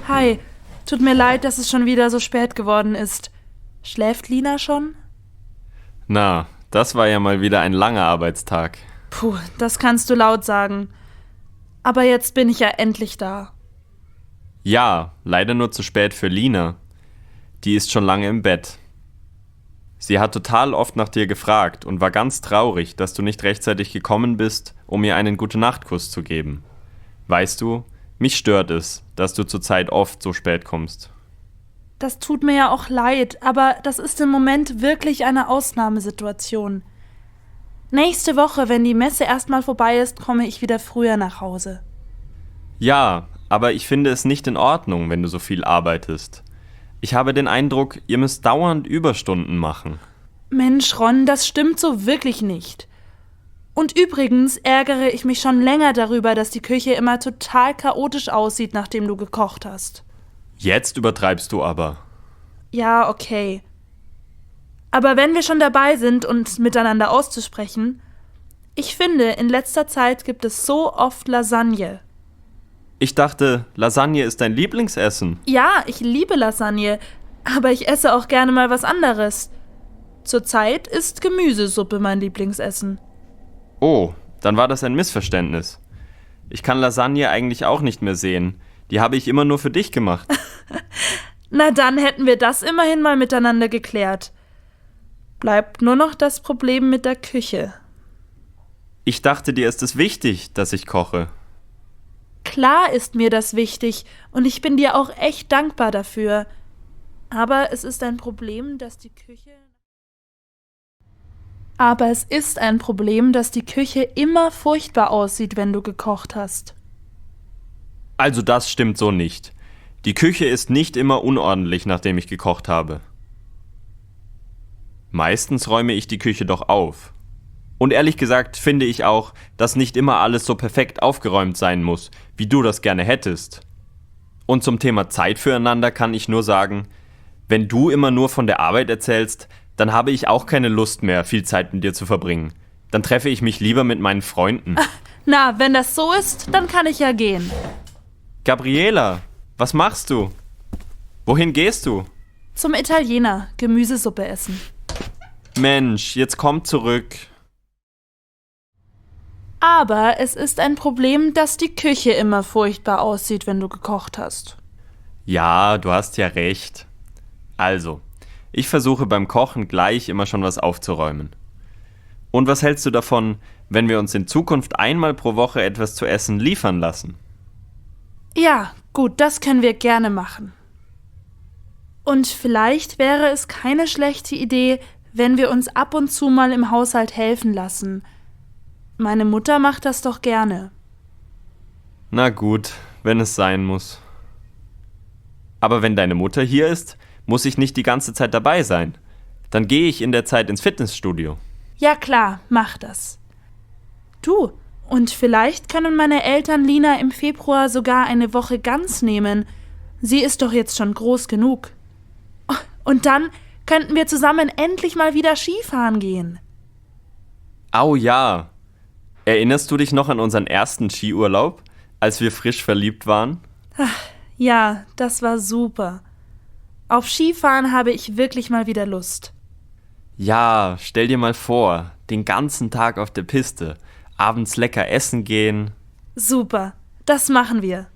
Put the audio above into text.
Hi, tut mir leid, dass es schon wieder so spät geworden ist. Schläft Lina schon? Na, das war ja mal wieder ein langer Arbeitstag. Puh, das kannst du laut sagen. Aber jetzt bin ich ja endlich da. Ja, leider nur zu spät für Lina. Die ist schon lange im Bett. Sie hat total oft nach dir gefragt und war ganz traurig, dass du nicht rechtzeitig gekommen bist, um ihr einen Gute-Nacht-Kuss zu geben. Weißt du, mich stört es, dass du zurzeit oft so spät kommst. Das tut mir ja auch leid, aber das ist im Moment wirklich eine Ausnahmesituation. Nächste Woche, wenn die Messe erstmal vorbei ist, komme ich wieder früher nach Hause. Ja, aber ich finde es nicht in Ordnung, wenn du so viel arbeitest. Ich habe den Eindruck, ihr müsst dauernd Überstunden machen. Mensch, Ron, das stimmt so wirklich nicht. Und übrigens ärgere ich mich schon länger darüber, dass die Küche immer total chaotisch aussieht, nachdem du gekocht hast. Jetzt übertreibst du aber. Ja, okay. Aber wenn wir schon dabei sind, uns miteinander auszusprechen, ich finde, in letzter Zeit gibt es so oft Lasagne. Ich dachte, Lasagne ist dein Lieblingsessen. Ja, ich liebe Lasagne, aber ich esse auch gerne mal was anderes. Zurzeit ist Gemüsesuppe mein Lieblingsessen. Oh, dann war das ein Missverständnis. Ich kann Lasagne eigentlich auch nicht mehr sehen. Die habe ich immer nur für dich gemacht. Na dann hätten wir das immerhin mal miteinander geklärt. Bleibt nur noch das Problem mit der Küche. Ich dachte, dir ist es wichtig, dass ich koche. Klar ist mir das wichtig und ich bin dir auch echt dankbar dafür. Aber es ist ein Problem, dass die Küche immer furchtbar aussieht, wenn du gekocht hast. Also das stimmt so nicht. Die Küche ist nicht immer unordentlich, nachdem ich gekocht habe. Meistens räume ich die Küche doch auf. Und ehrlich gesagt finde ich auch, dass nicht immer alles so perfekt aufgeräumt sein muss, wie du das gerne hättest. Und zum Thema Zeit füreinander kann ich nur sagen, wenn du immer nur von der Arbeit erzählst, dann habe ich auch keine Lust mehr, viel Zeit mit dir zu verbringen. Dann treffe ich mich lieber mit meinen Freunden. Na, wenn das so ist, dann kann ich ja gehen. Gabriela, was machst du? Wohin gehst du? Zum Italiener, Gemüsesuppe essen. Mensch, jetzt komm zurück. Aber es ist ein Problem, dass die Küche immer furchtbar aussieht, wenn du gekocht hast. Ja, du hast ja recht. Also, ich versuche beim Kochen gleich immer schon was aufzuräumen. Und was hältst du davon, wenn wir uns in Zukunft einmal pro Woche etwas zu essen liefern lassen? Ja, gut, das können wir gerne machen. Und vielleicht wäre es keine schlechte Idee, wenn wir uns ab und zu mal im Haushalt helfen lassen. Meine Mutter macht das doch gerne. Na gut, wenn es sein muss. Aber wenn deine Mutter hier ist, muss ich nicht die ganze Zeit dabei sein. Dann gehe ich in der Zeit ins Fitnessstudio. Ja klar, mach das. Du, und vielleicht können meine Eltern Lina im Februar sogar eine Woche ganz nehmen. Sie ist doch jetzt schon groß genug. Und dann könnten wir zusammen endlich mal wieder Skifahren gehen. Au ja. Erinnerst du dich noch an unseren ersten Skiurlaub, als wir frisch verliebt waren? Ja, das war super. Auf Skifahren habe ich wirklich mal wieder Lust. Ja, stell dir mal vor, den ganzen Tag auf der Piste, abends lecker essen gehen. Super, das machen wir.